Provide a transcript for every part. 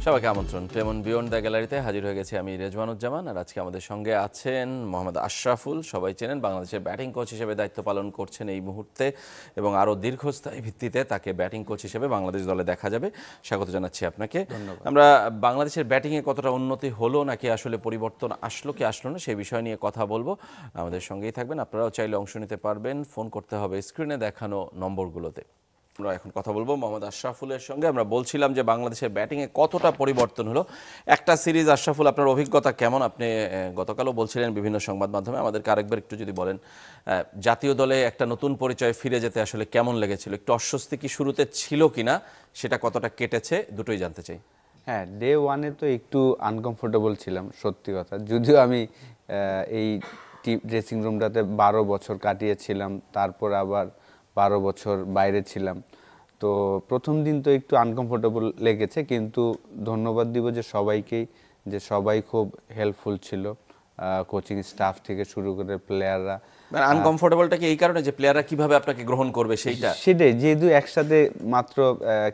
সবাইকে আমন্ত্রণ। প্লেমন beyond the গ্যালারিতে হাজির হয়ে গেছি আমি রেজওয়ানুজ্জামান, আর আজকে আমাদের সঙ্গে আছেন মোহাম্মদ আশরাফুল। সবাই চেনেন, বাংলাদেশের ব্যাটিং কোচ হিসেবে দায়িত্ব পালন করছেন এই মুহূর্তে এবং আরও দীর্ঘস্থায়ী ভিত্তিতে তাকে ব্যাটিং কোচ হিসেবে বাংলাদেশ দলে দেখা যাবে। স্বাগত জানাচ্ছি আপনাকে। আমরা বাংলাদেশের ব্যাটিংয়ে কতটা উন্নতি হলো নাকি আসলে পরিবর্তন আসলো কি আসলো না সেই বিষয় নিয়ে কথা বলবো। আমাদের সঙ্গেই থাকবেন, আপনারাও চাইলে অংশ নিতে পারবেন। ফোন করতে হবে স্ক্রিনে দেখানো নম্বরগুলোতে। আমরা এখন কথা বলবো মোহাম্মদ আশরাফুলের সঙ্গে। আমরা বলছিলাম যে বাংলাদেশের ব্যাটিংয়ে কতটা পরিবর্তন হলো একটা সিরিজ। আশরাফুল, আপনার অভিজ্ঞতা কেমন? আপনি গতকালও বলছিলেন বিভিন্ন সংবাদ মাধ্যমে, আমাদেরকে আরেকবার একটু যদি বলেন জাতীয় দলে একটা নতুন পরিচয় ফিরে যেতে আসলে কেমন লেগেছিল? একটু অস্বস্তি কি শুরুতে ছিল কিনা, সেটা কতটা কেটেছে, দুটোই জানতে চাই। হ্যাঁ, ডে ওয়ানে তো একটু আনকমফোর্টেবল ছিলাম, সত্যি কথা। যদিও আমি এই ড্রেসিং রুমটাতে 12 বছর কাটিয়েছিলাম, তারপর আবার 12 বছর বাইরে ছিলাম। তো প্রথম দিন তো একটু আনকমফোর্টেবল লেগেছে, কিন্তু ধন্যবাদ দিব যে সবাইকেই, যে সবাই খুব হেল্পফুল ছিল, কোচিং স্টাফ থেকে শুরু করে প্লেয়াররা। আনকমফোর্টেবলটা কি এই কারণে যে প্লেয়াররা কিভাবে আপনাকে গ্রহণ করবে সেটাই, যেহেতু একসাথে মাত্র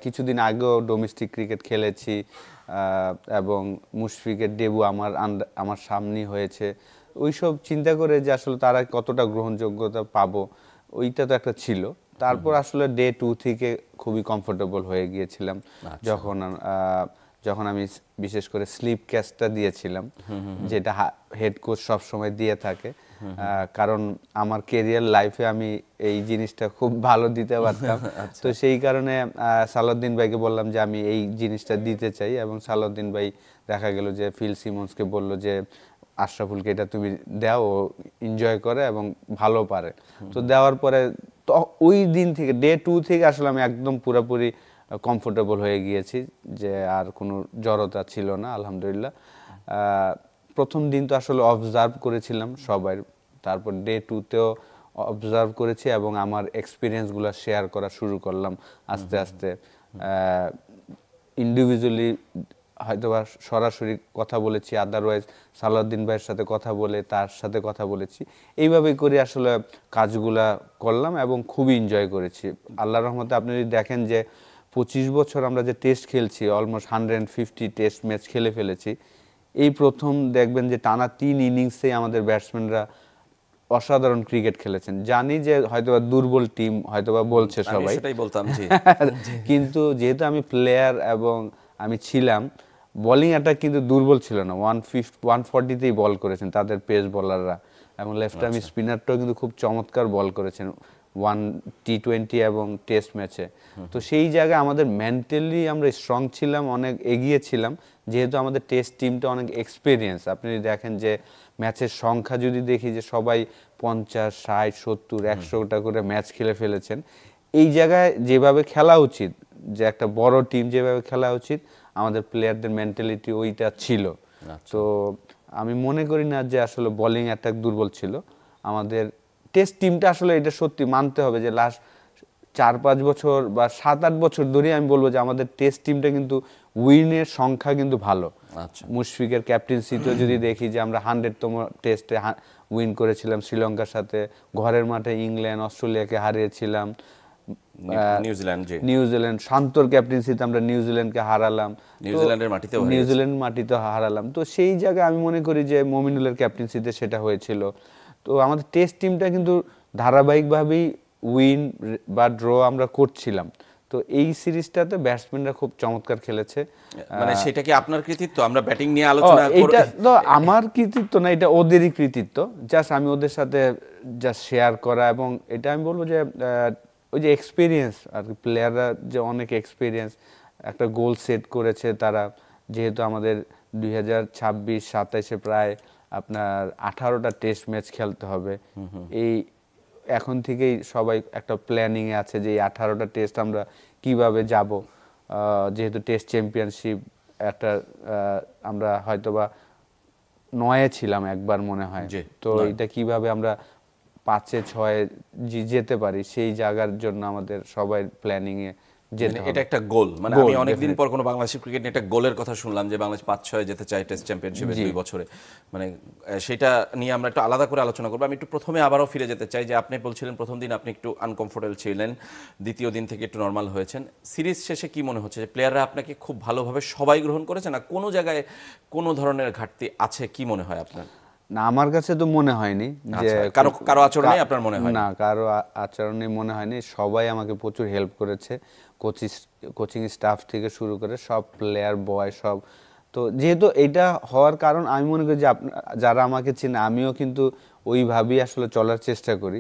কিছুদিন আগেও ডোমেস্টিক ক্রিকেট খেলেছি এবং মুশফিকের ডেবু আমার সামনেই হয়েছে, ওইসব চিন্তা করে যে আসলে তারা কতটা গ্রহণযোগ্যতা পাবো, ওইটা তো একটা ছিল। তারপর আসলে ডে 2 থেকে খুবই কমফোর্টেবল হয়ে গিয়েছিলাম, যখন আমি বিশেষ করে স্লিপ ক্যাচটা দিয়েছিলাম, যেটা হেড কোচ সবসময় দিয়ে থাকে। কারণ আমার কেরিয়ার লাইফে আমি এই জিনিসটা খুব ভালো দিতে পারতাম। তো সেই কারণে সালাউদ্দিন ভাইকে বললাম যে আমি এই জিনিসটা দিতে চাই, এবং সালাউদ্দিন ভাই দেখা গেল যে ফিল সিমন্সকে বলল যে আশরাফুলকে এটা তুমি দাও, ও এনজয় করে এবং ভালো পারে। তো দেওয়ার পরে তো ওই দিন থেকে ডে 2 থেকে আসলে আমি একদম পুরোপুরি কমফোর্টেবল হয়ে গিয়েছি, যে আর কোনো জড়তা ছিল না, আলহামদুলিল্লাহ। প্রথম দিন তো আসলে অবজার্ভ করেছিলাম সবাই, তারপর ডে 2তেও অবজার্ভ করেছি এবং আমার এক্সপিরিয়েন্সগুলো শেয়ার করা শুরু করলাম আস্তে আস্তে। ইন্ডিভিজুয়ালি হয়তো বা সরাসরি কথা বলেছি, আদারওয়াইজ সালাউদ্দিন ভাইয়ের সাথে কথা বলে, তার সাথে কথা বলেছি, এইভাবেই করে আসলে কাজগুলা করলাম এবং খুবই এনজয় করেছি আল্লাহর রহমতে। আপনি যদি দেখেন যে 25 বছর আমরা যে টেস্ট খেলছি, অলমোস্ট 150 টেস্ট ম্যাচ খেলে ফেলেছি, এই প্রথম দেখবেন যে টানা 3 ইনিংসে আমাদের ব্যাটসম্যানরা অসাধারণ ক্রিকেট খেলেছেন। জানি যে হয়তোবা দুর্বল টিম হয়তোবা বলছে সবাই, সেটাই বলতাম জি। কিন্তু যেহেতু আমি প্লেয়ার এবং আমি ছিলাম, বোলিং অ্যাটাক কিন্তু দুর্বল ছিল না। 140তেই বল করেছেন তাদের পেস বোলাররা, এবং লেফট আর্ম স্পিনারটাও কিন্তু খুব চমৎকার বল করেছেন T20 এবং টেস্ট ম্যাচে। তো সেই জায়গায় আমাদের মেন্টালি আমরা স্ট্রং ছিলাম, অনেক এগিয়ে ছিলাম, যেহেতু আমাদের টেস্ট টিমটা অনেক এক্সপিরিয়েন্স। আপনি দেখেন যে ম্যাচের সংখ্যা যদি দেখি যে সবাই 50, 60, 70, 100টা করে ম্যাচ খেলে ফেলেছেন। এই জায়গায় যেভাবে খেলা উচিত, যে একটা বড় টিম যেভাবে খেলা উচিত, আমাদের প্লেয়ারদের মেন্টালিটি ওইটা ছিল। তো আমি মনে করি না যে আসলে বোলিং অ্যাটাক দুর্বল ছিল আমাদের টেস্ট টিমটা। আসলে এটা সত্যি মানতে হবে যে লাস্ট 4-5 বছর বা 7-8 বছর ধরে আমি বলবো যে আমাদের টেস্ট টিমটা কিন্তু উইনের সংখ্যা কিন্তু ভালো। মুশফিকের ক্যাপ্টেন্সিতেও যদি দেখি যে আমরা 100তম টেস্টে উইন করেছিলাম শ্রীলঙ্কার সাথে, ঘরের মাঠে ইংল্যান্ড অস্ট্রেলিয়াকে হারিয়েছিলাম, নিউজিল্যান্ড শান্তর ক্যাপ্টেন্সিতে আমরা নিউজিল্যান্ডকে হারালাম, নিউজিল্যান্ড মাটিতে হারালাম। তো সেই জায়গায় আমি মনে করি যে মমিনুলের ক্যাপ্টেন্সিতে সেটা হয়েছিল। তো আমাদের টেস্ট টিমটা কিন্তু ধারাবাহিকভাবেই উইন বা ড্র আমরা করছিলাম। তো এই সিরিজটাতে ব্যাটসম্যানরা খুব চমৎকার খেলেছে। মানে সেটা কি আপনার কৃতিত্ব? আমরা ব্যাটিং নিয়ে আলোচনা করি, এটা তো আমার কৃতিত্ব না, এটা ওদেরই কৃতিত্ব। জাস্ট আমি ওদের সাথে জাস্ট শেয়ার করা, এবং এটা আমি বলবো যে ওই যে এক্সপিরিয়েন্স আর কি, প্লেয়াররা যে অনেক এক্সপিরিয়েন্স, একটা গোল সেট করেছে তারা। যেহেতু আমাদের 2026-27-এ প্রায় আপনার 18টা টেস্ট ম্যাচ খেলতে হবে, এই এখন থেকেই সবাই একটা প্ল্যানিংয়ে আছে যে এই 18টা টেস্ট আমরা কিভাবে যাব। যেহেতু টেস্ট চ্যাম্পিয়নশিপ একটা আমরা হয়তোবা 9-এ ছিলাম একবার মনে হয়, তো এটা কিভাবে আমরা 5-6 যেতে পারি, সেই জায়গার জন্য আমাদের সবাই প্ল্যানিংয়ে যেতে মানে হবে। এটা একটা গোল, মানে Goal, আমি অনেকদিন পর কোনো বাংলাদেশের ক্রিকেট নিয়ে একটা গোলের কথা শুনলাম যে বাংলাদেশ 5-6 যেতে চায় টেস্ট চ্যাম্পিয়নশিপে 2 বছরে, মানে সেটা নিয়ে আমরা একটু আলাদা করে আলোচনা করবো। আমি একটু প্রথমে আবারও ফিরে যেতে চাই যে আপনি বলছিলেন প্রথম দিন আপনি একটু আনকমফোর্টেবল ছিলেন, দ্বিতীয় দিন থেকে একটু নর্মাল হয়েছেন। সিরিজ শেষে কি মনে হচ্ছে যে প্লেয়াররা আপনাকে খুব ভালোভাবে সবাই গ্রহণ করেছে, না কোনো জায়গায় কোনো ধরনের ঘাটতি আছে, কি মনে হয় আপনার? না, আমার কাছে তো মনে হয়নি যে আচ্ছা, কারো আচরণে আপনার মনে হয় না, কারো আচরণে মনে হয়নি। সবাই আমাকে প্রচুর হেল্প করেছে, কোচিং স্টাফ থেকে শুরু করে সব প্লেয়ার বয় সব। তো যেহেতু এটা হওয়ার কারণ আমি মনে করি যে যারা আমাকে চেনে আমিও কিন্তু ওইভাবেই আসলে চলার চেষ্টা করি।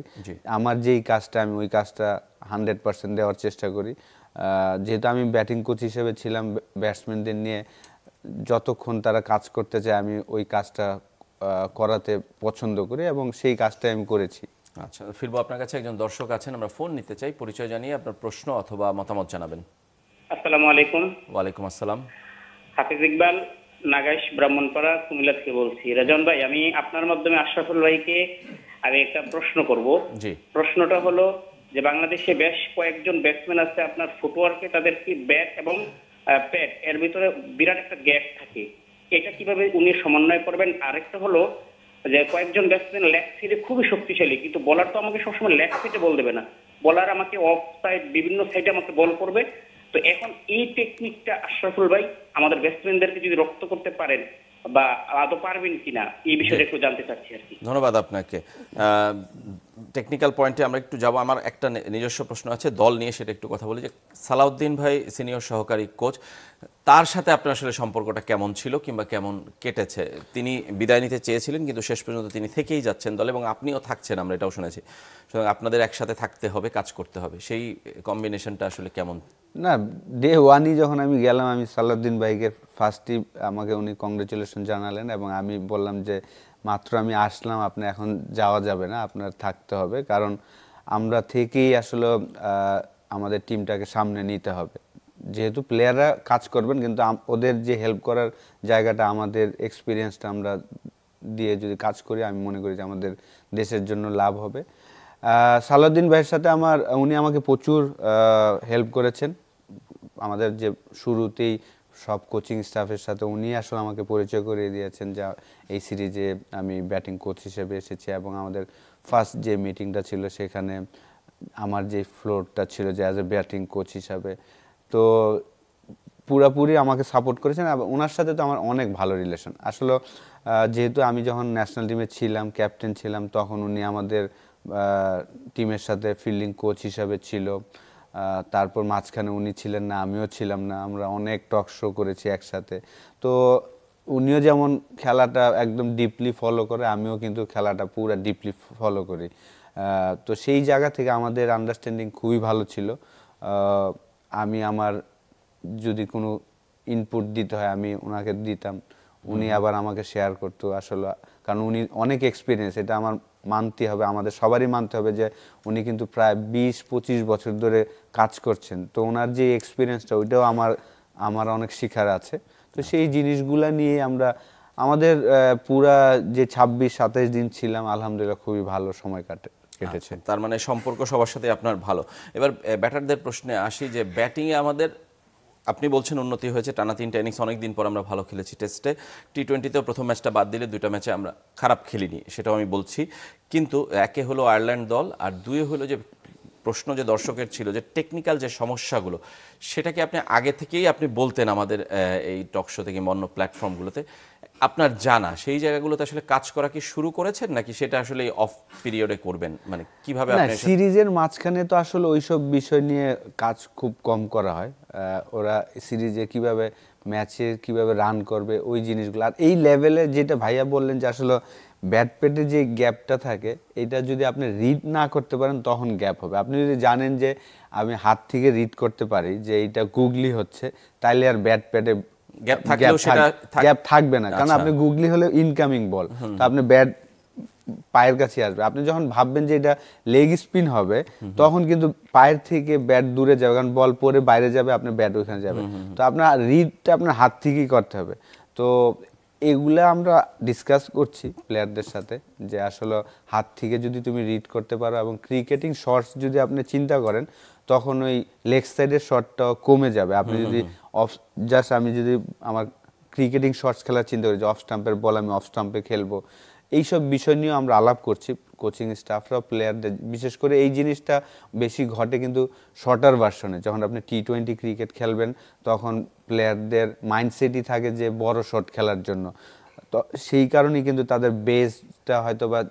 আমার যেই কাজটা আমি ওই কাজটা 100% দেওয়ার চেষ্টা করি। যেহেতু আমি ব্যাটিং কোচ হিসেবে ছিলাম, ব্যাটসম্যানদের নিয়ে যতক্ষণ তারা কাজ করতে চায় আমি ওই কাজটা করাতে পছন্দ করি এবং সেই কাজটাই আমি করেছি। আচ্ছা, ফিরবো আপনার কাছে। একজন দর্শক আছেন, আমরা ফোন নিতে চাই। পরিচয় জানিয়ে আপনার প্রশ্ন অথবা মতামত জানাবেন। আসসালামু আলাইকুম। ওয়ালাইকুম আসসালাম। হাফিজ ইকবাল, নাগাইশ ব্রাহ্মণপাড়া, কুমিল্লা থেকে বলছি। রাজন ভাই, আমি আপনার মাধ্যমে আশরাফুল ভাইকে আমি একটা প্রশ্ন করব। জি। প্রশ্নটা হলো যে বাংলাদেশে বেশ কয়েকজন ব্যাটসম্যান আছে, আপনার ফুটওয়ার্কে তাদের কি ব্যাট এবং প্যাড এর ভিতরে বিরাট একটা গ্যাপ থাকে, এটা কিভাবে উনি সমন্বয় করবেন? আরেকটা হলো যে কয়েকজন ব্যাটসম্যান লেগ সাইডে খুবই শক্তিশালী, কিন্তু বলার তো আমাকে সবসময় লেগ সাইডে বল দেবে না, বলার আমাকে অফ সাইড বিভিন্ন সাইডে আমাকে বল করবে। তো এখন এই টেকনিকটা আশরাফুল ভাই আমাদের ব্যাটসম্যানদেরকে যদি রপ্ত করতে পারেন বা আদৌ পারবেন কিনা, এই বিষয়টা একটু জানতে চাচ্ছি আর কি। ধন্যবাদ আপনাকে। টেকনিক্যাল পয়েন্টে আমরা একটু যাব। আমার একটা নিজস্ব প্রশ্ন আছে দল নিয়ে, সেটা একটু কথা বলি। যে সালাউদ্দিন ভাই সিনিয়র সহকারী কোচ, তার সাথে আপনার আসলে সম্পর্কটা কেমন ছিল কিংবা কেমন কেটেছে? তিনি বিদায় নিতে চেয়েছিলেন কিন্তু শেষ পর্যন্ত তিনি থেকেই যাচ্ছেন দলে এবং আপনিও থাকছেন, আমরা এটাও শুনেছি। সুতরাং আপনাদের একসাথে থাকতে হবে, কাজ করতে হবে, সেই কম্বিনেশনটা আসলে কেমন? না, ডে ওয়ানই যখন আমি গেলাম, আমি সালাউদ্দিন ভাইকে ফার্স্টই আমাকে উনি কংগ্রেচুলেশন জানালেন এবং আমি বললাম যে মাত্র আমি আসলাম, আপনি এখন যাওয়া যাবে না, আপনার থাকতে হবে, কারণ আমরা থেকেই আসলে আমাদের টিমটাকে সামনে নিতে হবে। যেহেতু প্লেয়াররা কাজ করবেন কিন্তু ওদের যে হেল্প করার জায়গাটা, আমাদের এক্সপিরিয়েন্সটা আমরা দিয়ে যদি কাজ করি, আমি মনে করি যে আমাদের দেশের জন্য লাভ হবে। সালাউদ্দিন ভাইয়ের সাথে উনি আমাকে প্রচুর হেল্প করেছেন। আমাদের যে শুরুতেই সব কোচিং স্টাফের সাথে উনি আসলে আমাকে পরিচয় করিয়ে দিয়েছেন যা এই সিরিজে আমি ব্যাটিং কোচ হিসেবে এসেছি এবং আমাদের ফার্স্ট যে মিটিংটা ছিল সেখানে আমার যে ফ্লোরটা ছিল যে অ্যাজ এ ব্যাটিং কোচ হিসাবে, তো পুরাপুরি আমাকে সাপোর্ট করেছেন এবং ওনার সাথে তো আমার অনেক ভালো রিলেশন। আসলে যেহেতু আমি যখন ন্যাশনাল টিমে ছিলাম, ক্যাপ্টেন ছিলাম, তখন উনি আমাদের টিমের সাথে ফিল্ডিং কোচ হিসাবে ছিল। তারপর মাঝখানে উনি ছিলেন না, আমিও ছিলাম না, আমরা অনেক টক শো করেছি একসাথে। তো উনিও যেমন খেলাটা একদম ডিপলি ফলো করে, আমিও কিন্তু খেলাটা পুরো ডিপলি ফলো করি। তো সেই জায়গা থেকে আমাদের আন্ডারস্ট্যান্ডিং খুবই ভালো ছিল। আমি আমার যদি কোনো ইনপুট দিতে হয় আমি ওনাকে দিতাম, উনি আবার আমাকে শেয়ার করতো। আসলে কারণ উনি অনেক এক্সপিরিয়েন্স, এটা আমার মানতে হবে, আমাদের সবারই মানতে হবে যে উনি কিন্তু প্রায় 20-25 বছর ধরে কাজ করছেন। তো ওনার যে এক্সপিরিয়েন্সটা ওইটাও আমার অনেক শিখার আছে। তো সেই জিনিসগুলো নিয়ে আমরা আমাদের পুরা যে 26-27 দিন ছিলাম, আলহামদুলিল্লাহ খুবই ভালো সময় কেটেছে। তার মানে সম্পর্ক সবার সাথে আপনার ভালো। এবার ব্যাটারদের প্রশ্নে আসি যে ব্যাটিংয়ে আমাদের, আপনি বলছেন উন্নতি হয়েছে, টানা 3টা ইনিংস অনেকদিন পর আমরা ভালো খেলেছি টেস্টে। টি-20তেও প্রথম ম্যাচটা বাদ দিলে 2টা ম্যাচে আমরা খারাপ খেলিনি, সেটাও আমি বলছি। কিন্তু একে হলো আয়ারল্যান্ড দল, আর দুয়ে হলো যে প্রশ্ন যে দর্শকের ছিল যে টেকনিক্যাল যে সমস্যাগুলো, সেটাকে আপনি আগে থেকেই আপনি বলতেন আমাদের এই টক শো থেকে অন্য প্ল্যাটফর্মগুলোতে, আপনার জানা সেই জায়গাগুলোতে আসলে কাজ করা কি শুরু করেছেন নাকি সেটা আসলে অফ পিরিয়ডে করবেন, মানে কিভাবে আপনি? সিরিজের মাঝখানে তো আসলে ওইসব বিষয় নিয়ে কাজ খুব কম করা হয়। ওরা সিরিজে কিভাবে ম্যাচে কিভাবে রান করবে ওই জিনিসগুলো, আর এই লেভেলে যেটা ভাইয়া বললেন যে আসলে ব্যাট পেটে যে গ্যাপটা থাকে, এটা যদি আপনি রিড না করতে পারেন তখন গ্যাপ হবে। আপনি যদি জানেন যে আমি হাত থেকে রিড করতে পারি যে এইটা গুগলি হচ্ছে, তাইলে আর ব্যাট পেটে গ্যাপ থাকবে না, কারণ আপনি গুগলি হলে ইনকামিং বল, তো আপনি ব্যাট পায়ের কাছে আসবে। আপনি যখন ভাববেন যে এটা লেগ স্পিন হবে, তখন কিন্তু পায়ের থেকে ব্যাট দূরে যাবে, কারণ বল পরে বাইরে যাবে, আপনার ব্যাট ওইখানে যাবে। তো আপনার রিডটা আপনার হাত থেকেই করতে হবে। তো এগুলা আমরা ডিসকাস করছি প্লেয়ারদের সাথে যে আসলে হাত থেকে যদি তুমি রিড করতে পারো এবং ক্রিকেটিং শটস যদি আপনি চিন্তা করেন তখন ওই লেগ সাইডের শটটা কমে যাবে। আপনি যদি আমি যদি আমার ক্রিকেটিং শটস খেলার চিন্তা করি যে অফ স্টাম্পের বল আমি অফ স্টাম্পে খেলবো, এইসব বিষয় নিয়েও আমরা আলাপ করছি কোচিং স্টাফরাও প্লেয়ারদের। বিশেষ করে এই জিনিসটা বেশি ঘটে কিন্তু শর্টার ভার্সনে, যখন আপনি টি-20 ক্রিকেট খেলবেন তখন প্লেয়ারদের মাইন্ডসেটই থাকে যে বড় শট খেলার জন্য, তো সেই কারণেই কিন্তু তাদের বেসটা হয়তো বা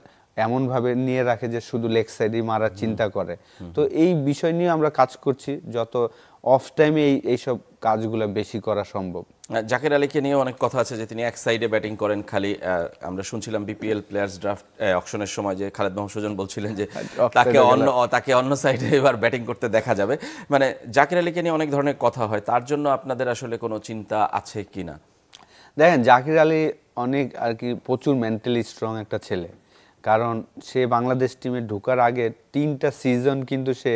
এমনভাবে নিয়ে রাখে যে শুধু লেগ সাইডেই মারার চিন্তা করে। তো এই বিষয় নিয়ে আমরা কাজ করছি, যত অফ টাইমে এইসব কাজগুলো বেশি করা সম্ভব। জাকের আলীকে নিয়ে অনেক কথা আছে যে তিনি এক সাইডে ব্যাটিং করেন খালি। আমরা শুনছিলাম বিপিএল প্লেয়ার্স ড্রাফট অকশনের সময় যে খালেদ মাহমুদ সুজন বলছিলেন যে তাকে অন্য সাইডে এবার ব্যাটিং করতে দেখা যাবে। মানে জাকের আলীকে নিয়ে অনেক ধরনের কথা হয়, তার জন্য আপনাদের আসলে কোনো চিন্তা আছে কিনা? দেখেন, জাকির আলী অনেক আর কি প্রচুর মেন্টালি স্ট্রং একটা ছেলে, কারণ সে বাংলাদেশ টিমে ঢোকার আগে 3টা সিজন কিন্তু সে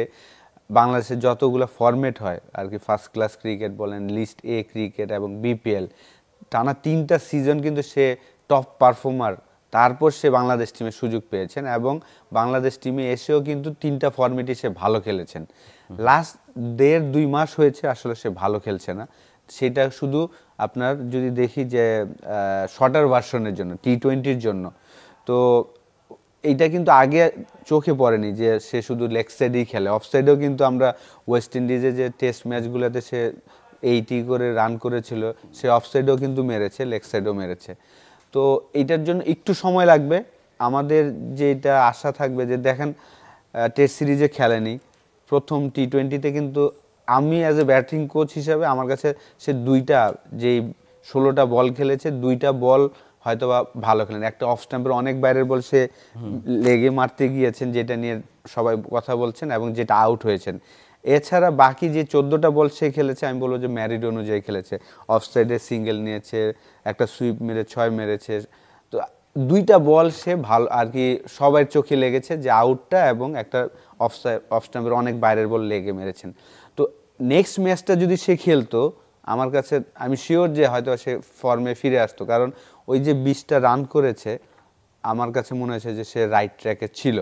বাংলাদেশের যতগুলো ফরম্যাট হয় আর কি, ফার্স্ট ক্লাস ক্রিকেট বলেন, লিস্ট এ ক্রিকেট এবং বিপিএল, টানা 3টা সিজন কিন্তু সে টপ পারফর্মার। তারপর সে বাংলাদেশ টিমে সুযোগ পেয়েছেন এবং বাংলাদেশ টিমে এসেও কিন্তু 3টা ফরম্যাটে সে ভালো খেলেছেন। লাস্ট 1.5-2 মাস হয়েছে আসলে সে ভালো খেলছে না। সেটা শুধু আপনার যদি দেখি যে শর্টার ভার্সনের জন্য, টি-20-র জন্য, তো এইটা কিন্তু আগে চোখে পড়েনি যে সে শুধু লেগ সাইডেই খেলে। অফ সাইডেও কিন্তু আমরা ওয়েস্ট ইন্ডিজে যে টেস্ট ম্যাচগুলোতে সে 80 করে রান করেছিল, সে অফ সাইডেও কিন্তু মেরেছে, লেগ সাইডেও মেরেছে। তো এইটার জন্য একটু সময় লাগবে। আমাদের যেটা আশা থাকবে যে দেখেন টেস্ট সিরিজে খেলেনি, প্রথম টি-20-তে কিন্তু আমি অ্যাজ এ ব্যাটিং কোচ হিসাবে আমার কাছে সে 2টা যেই 16টা বল খেলেছে, 2টা বল হয়তো বা ভালো খেলেন। একটা অফ স্টাম্পের অনেক বাইরের বল সে লেগে মারতে গিয়েছেন, যেটা নিয়ে সবাই কথা বলছেন, এবং যেটা আউট হয়েছেন। এছাড়া বাকি যে 14টা বল সে খেলেছে আমি বলবো যে ম্যারিড অনুযায়ী খেলেছে। অফ সাইডে সিঙ্গেল নিয়েছে, একটা সুইপ মেরে 6 মেরেছে। তো 2টা বল সে ভালো আর কি সবার চোখে লেগেছে যে আউটটা, এবং একটা অফ স্টাম্পের অনেক বাইরের বল লেগে মেরেছেন। তো নেক্সট ম্যাচটা যদি সে খেলতো, আমার কাছে আমি শিওর যে হয়তো সে ফর্মে ফিরে আসতো, কারণ ওই যে 20টা রান করেছে আমার কাছে মনে হয়েছে যে সে রাইট ট্র্যাকে ছিল।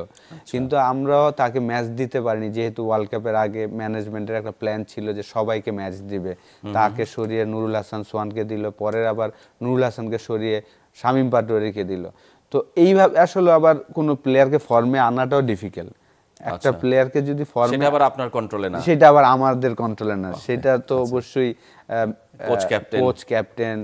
কিন্তু আমরাও তাকে ম্যাচ দিতে পারিনি, যেহেতু ওয়ার্ল্ড কাপের আগে ম্যানেজমেন্টের একটা প্ল্যান ছিল যে সবাইকে ম্যাচ দিবে। তাকে সরিয়ে নুরুল হাসান সোহানকে দিল, পরের আবার নুরুল হাসানকে সরিয়ে শামীম পাটোয়ারিকে দিল। তো এইভাবে আসলে আবার কোনো প্লেয়ারকে ফর্মে আনাটাও ডিফিকাল্ট। একটা প্লেয়ারকে যদি ফর্মে, সেটা আবার আপনার কন্ট্রোলে না, সেটা আবার আমাদের কন্ট্রোলে না, সেটা তো অবশ্যই কোচ ক্যাপ্টেন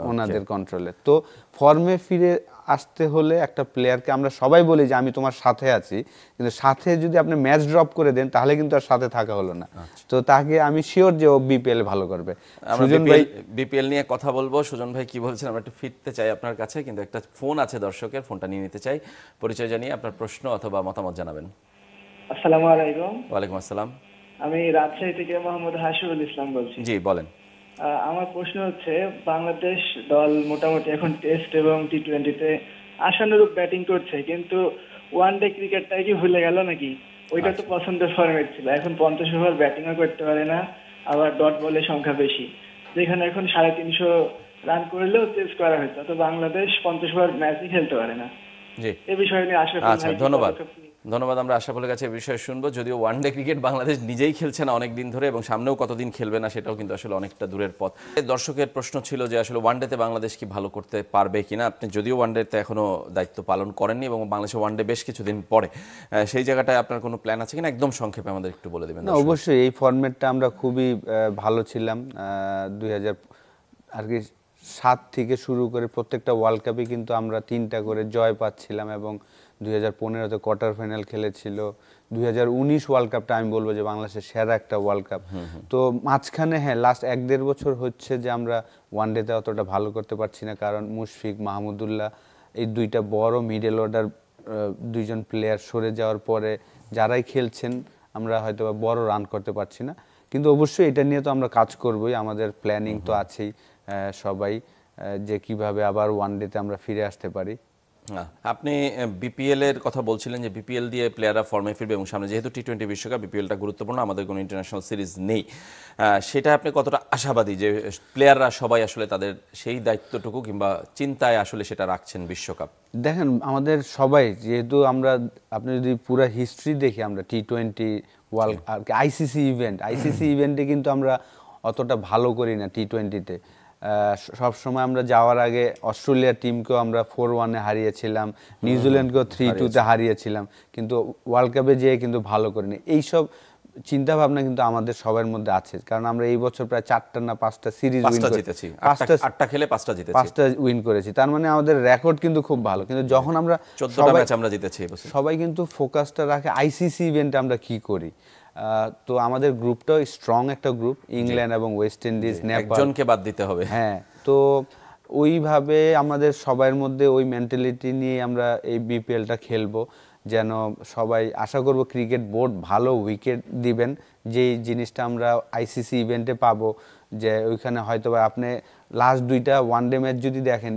ওনাদের কন্ট্রোলে। তো ফর্মে ফিরে আসতে হলে একটা প্লেয়ারকে আমরা সবাই বলি যে আমি তোমার সাথে আছি, কিন্তু সাথে যদি আপনি ম্যাচ ড্রপ করে দেন তাহলে কিন্তু আর সাথে থাকা হলো না। তো তাকে আমি শিওর যে ও বিপিএল ভালো করবে। সুজন ভাই বিপিএল নিয়ে কথা বলবো। সুজন ভাই কি বলছেন আমরা একটু ফিরতে চাই আপনার কাছে, কিন্তু একটা ফোন আছে দর্শকের, ফোনটা নিয়ে নিতে চাই। পরিচয় জানিয়ে আপনার প্রশ্ন অথবা মতামত জানাবেন। আসসালামু আলাইকুম। ওয়ালাইকুম আসসালাম। আমি রাজশাহী থেকে মোহাম্মদ হাসিবুল ইসলাম বলছি। জি বলেন। আমার প্রশ্ন হচ্ছে, বাংলাদেশ দল মোটামুটি এখন টেস্ট এবং টি-20-তে আশানুরূপ ব্যাটিং করছে, কিন্তু ওয়ানডে ক্রিকেটটাই কি ভুলে গেল নাকি? ওইটা তো পছন্দের ফরম্যাট ছিল। এখন 50 ওভার ব্যাটিংও করতে পারে না, আবার ডট বলের সংখ্যা বেশি, যেখানে এখন 350 রান করলেও চেস করা হতো, তো বাংলাদেশ 50 ওভার ম্যাচই খেলতে পারে না। জি, এই বিষয় নিয়ে আশা করি। ধন্যবাদ। আমরা আশরাফুলের কাছে এই বিষয়ে শুনবো। যদিও ওয়ানডে ক্রিকেট বাংলাদেশ নিজেই খেলছে না অনেক দিন ধরে, এবং সামনেও কতদিন খেলবে না সেটাও কিন্তু আসলে অনেকটা দূরের পথ। দর্শকের প্রশ্ন ছিল যে আসলে ওয়ানডেতে বাংলাদেশ কি ভালো করতে পারবে কিনা। আপনি যদিও ওয়ানডেতে এখনো দায়িত্ব পালন করেননি এবং বাংলাদেশে ওয়ানডে বেশ কিছুদিন পরে, সেই জায়গাটায় আপনার কোনো প্ল্যান আছে কিনা একদম সংক্ষেপে আমাদের একটু বলে দেবেন। অবশ্যই এই ফরম্যাটটা আমরা খুবই ভালো ছিলাম। 2007 থেকে শুরু করে প্রত্যেকটা ওয়ার্ল্ড কাপে কিন্তু আমরা 3টা করে জয় পাচ্ছিলাম, এবং 2015-তে কোয়ার্টার ফাইনাল খেলেছিল। 2019 ওয়ার্ল্ড কাপটা আমি বলবো যে বাংলাদেশের সেরা একটা ওয়ার্ল্ড কাপ। তো মাঝখানে লাস্ট 1-1.5 বছর হচ্ছে যে আমরা ওয়ানডেতে অতটা ভালো করতে পারছি না, কারণ মুশফিক, মাহমুদুল্লাহ এই 2টা বড় মিডল অর্ডার 2জন প্লেয়ার সরে যাওয়ার পরে যারাই খেলছেন আমরা হয়তো বড় রান করতে পারছি না। কিন্তু অবশ্যই এটা নিয়ে তো আমরা কাজ করবই, আমাদের প্ল্যানিং তো আছেই সবাই, যে কিভাবে আবার ওয়ানডেতে আমরা ফিরে আসতে পারি। আপনি বিপিএল এর কথা বলছিলেন যে বিপিএল দিয়ে প্লেয়াররা ফর্মে ফিরবে এবং সামনে যেহেতু টি-20 বিশ্বকাপ, বিপিএলটা গুরুত্বপূর্ণ, আমাদের কোনো ইন্টারন্যাশনাল সিরিজ নেই, সেটা আপনি কতটা আশাবাদী যে প্লেয়াররা সবাই আসলে তাদের সেই দায়িত্বটুকু কিংবা চিন্তায় আসলে সেটা রাখছেন বিশ্বকাপ? দেখেন আমাদের সবাই যেহেতু আপনি যদি পুরো হিস্ট্রি দেখি, আমরা টি-20 ওয়ার্ল্ড আইসিসি ইভেন্টে কিন্তু আমরা অতটা ভালো করি না টি-20তে। সবসময় আমরা যাওয়ার আগে অস্ট্রেলিয়ার টিমকেও আমরা 4-1 হারিয়েছিলাম, নিউজিল্যান্ডকেও 3-2 হারিয়েছিলাম, কিন্তু ওয়ার্ল্ড কাপে যেয়ে কিন্তু ভালো করিনি। এইসব চিন্তা ভাবনা কিন্তু আমাদের সবার মধ্যে আছে, কারণ আমরা এই বছর প্রায় 4টা না 5টা সিরিজ উইন করেছি, 8টা খেলে 5টা জিতেছি, 5টা উইন করেছি। তার মানে আমাদের রেকর্ড কিন্তু খুব ভালো। কিন্তু যখন আমরা 14টা ম্যাচ আমরা জিতেছি, সবাই কিন্তু ফোকাসটা রাখে আইসিসি ইভেন্টে আমরা কি করি। তো আমাদের গ্রুপটাও স্ট্রং একটা গ্রুপ, ইংল্যান্ড এবং ওয়েস্ট ইন্ডিজ, নেপাল, একজনকে বাদ দিতে হবে। হ্যাঁ, তো ওইভাবে আমাদের সবার মধ্যে ওই মেন্টালিটি নিয়ে আমরা এই বিপিএলটা খেলবো, যেন সবাই আশা করব ক্রিকেট বোর্ড ভালো উইকেট দিবেন, যেই জিনিসটা আমরা আইসিসি ইভেন্টে পাবো। যে ওইখানে হয়তো বা আপনি লাস্ট 2টা ওয়ানডে ম্যাচ যদি দেখেন,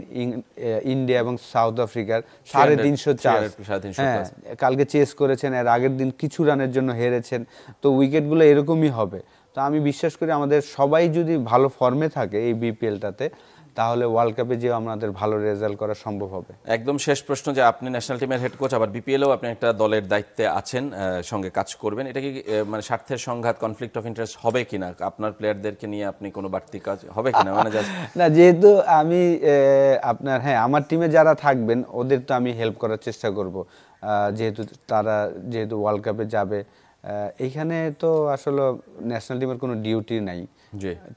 ইন্ডিয়া এবং সাউথ আফ্রিকার 350 হ্যাঁ, কালকে চেস করেছেন, এর আগের দিন কিছু রানের জন্য হেরেছেন, তো উইকেটগুলো এরকমই হবে। তো আমি বিশ্বাস করি আমাদের সবাই যদি ভালো ফর্মে থাকে এই বিপিএলটাতে, তাহলে ওয়ার্ল্ড কাপে যে আমাদের ভালো রেজাল্ট করা সম্ভব হবে। একদম শেষ প্রশ্ন, যে আপনি ন্যাশনাল টিমের হেড কোচ, আবার বিপিএলও আপনি একটা দলের দায়িত্বে আছেন, সঙ্গে কাজ করবেন, এটা কি মানে স্বার্থের সংঘাত, কনফ্লিক্ট অফ ইন্টারেস্ট হবে কিনা? আপনার প্লেয়ারদেরকে নিয়ে আপনি কোনো বাড়তি কাজ হবে কিনা? মানে না, যেহেতু আমি আপনার আমার টিমে যারা থাকবেন ওদের তো আমি হেল্প করার চেষ্টা করব, যেহেতু ওয়ার্ল্ড কাপে যাবে। এইখানে তো আসলে ন্যাশনাল টিমের কোনো ডিউটি নাই,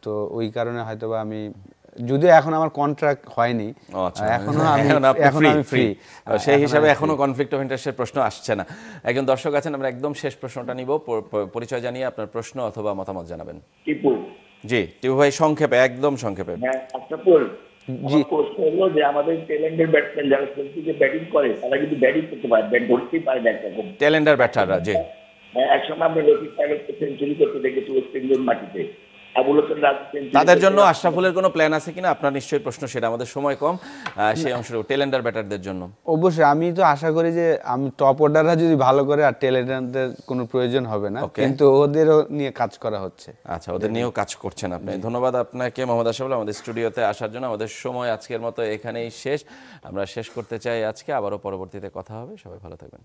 তো ওই কারণে হয়তোবা আমি, যদিও এখন আমার কন্ট্রাক্ট হয়নি, এখনো আমি ফ্রি, সেই হিসাবে এখনো কনফ্লিক্ট অফ ইন্টারেস্টের প্রশ্ন আসছে না। একজন দর্শক আছেন, আমরা একদম শেষ প্রশ্নটা নিব, পরিচয় জানিয়ে আপনার প্রশ্ন অথবা মতামত জানাবেন। টিপু। জি টিপু ভাই, সংক্ষেপে, একদম সংক্ষেপে। হ্যাঁ, প্রশ্ন হলো যে আমাদের ট্যালেন্টেড ব্যাটসম্যান যারা যে ব্যাটিং করে তারা কিন্তু ব্যাটিং করতে পারে, ব্যাট ধরতেই পারে না একরকম ট্যালেন্টার ব্যাটাররা। জি, একসময় আমরা রফিক সাহেবকে সেঞ্চুরি করতে দেখেছি ওয়েস্ট ইন্ডিয়ান মাটিতে। তাদের জন্য আশরাফুলের কোনো প্ল্যান আছে কিনা? আপনার নিশ্চয়ই প্রশ্ন সেটা, আমাদের সময় কম, সেই অংশটুকু ট্যালেন্টার ব্যাটারদের জন্য। অবশ্যই, আমি তো আশা করি যে আমি টপ অর্ডাররা যদি ভালো করে, আর ট্যালেন্টারদের কোনো প্রয়োজন হবে না, কিন্তু ওদেরও নিয়ে কাজ করা হচ্ছে। আচ্ছা, ওদের নিয়েও কাজ করছেন আপনি। ধন্যবাদ আপনাকে মোহাম্মদ আশরাফুল আমাদের স্টুডিওতে আসার জন্য। আমাদের সময় আজকের মতো এখানেই শেষ, আমরা শেষ করতে চাই আজকে, আবারও পরবর্তীতে কথা হবে। সবাই ভালো থাকবেন।